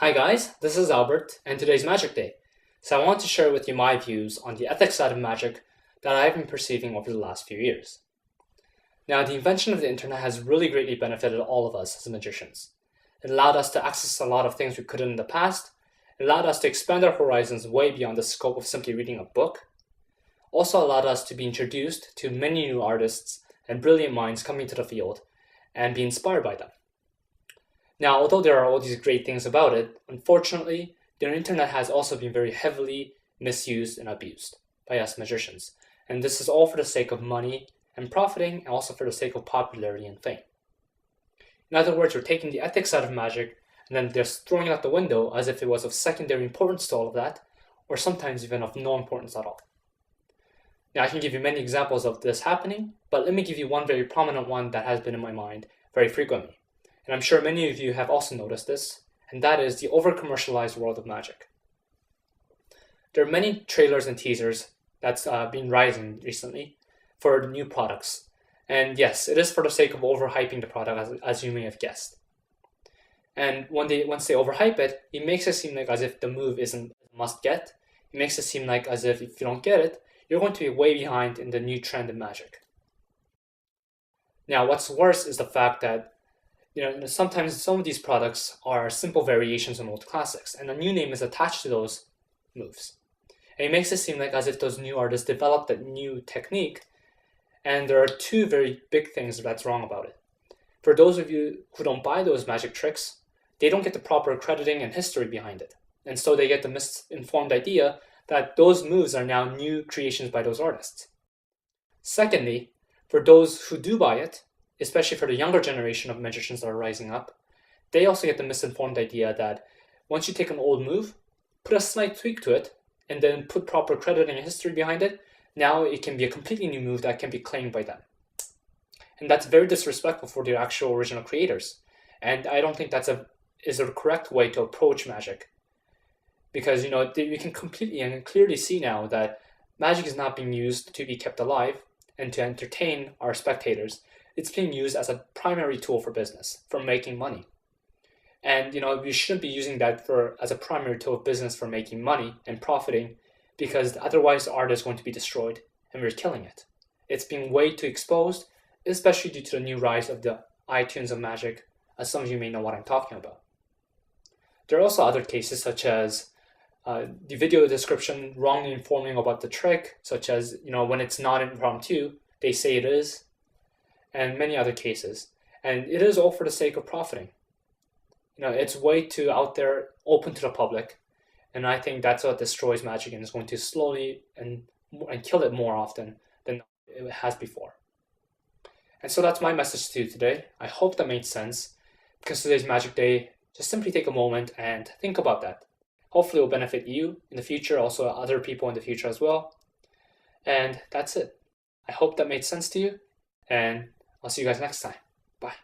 Hi guys, this is Albert, and today's Magic Day. So I want to share with you my views on the ethics side of magic that I've been perceiving over the last few years. Now, the invention of the internet has really greatly benefited all of us as magicians. It allowed us to access a lot of things we couldn't in the past. It allowed us to expand our horizons way beyond the scope of simply reading a book. Also allowed us to be introduced to many new artists and brilliant minds coming to the field and be inspired by them. Now, although there are all these great things about it, unfortunately, the internet has also been very heavily misused and abused by us magicians. And this is all for the sake of money and profiting, and also for the sake of popularity and fame. In other words, we're taking the ethics out of magic and then just throwing it out the window as if it was of secondary importance to all of that, or sometimes even of no importance at all. Now, I can give you many examples of this happening, but let me give you one very prominent one that has been in my mind very frequently. And I'm sure many of you have also noticed this, and that is the over-commercialized world of magic. There are many trailers and teasers that's been rising recently for new products. And yes, it is for the sake of overhyping the product, as you may have guessed. And once they overhype it, it makes it seem like as if the move isn't a must-get. It makes it seem like as if you don't get it, you're going to be way behind in the new trend in magic. Now, what's worse is the fact that sometimes some of these products are simple variations on old classics, and a new name is attached to those moves. And it makes it seem like as if those new artists developed a new technique, and there are two very big things that's wrong about it. For those of you who don't buy those magic tricks, they don't get the proper crediting and history behind it. And so they get the misinformed idea that those moves are now new creations by those artists. Secondly, for those who do buy it, especially for the younger generation of magicians that are rising up, they also get the misinformed idea that once you take an old move, put a slight tweak to it, and then put proper crediting and history behind it, now it can be a completely new move that can be claimed by them. And that's very disrespectful for the actual original creators. And I don't think that's is a correct way to approach magic. Because we can completely and clearly see now that magic is not being used to be kept alive and to entertain our spectators. It's being used as a primary tool for business, for making money. And we shouldn't be using that as a primary tool of business for making money and profiting, because otherwise the art is going to be destroyed and we're killing it. It's being way too exposed, especially due to the new rise of the iTunes of magic, as some of you may know what I'm talking about. There are also other cases such as the video description wrongly informing about the trick, such as when it's not impromptu, they say it is, and many other cases. And it is all for the sake of profiting. It's way too out there, open to the public, and I think that's what destroys magic and is going to slowly and kill it more often than it has before. And so that's my message to you today. I hope that made sense, because today's Magic Day, just simply take a moment and think about that. Hopefully it will benefit you in the future, also other people in the future as well. And that's it. I hope that made sense to you, and I'll see you guys next time. Bye.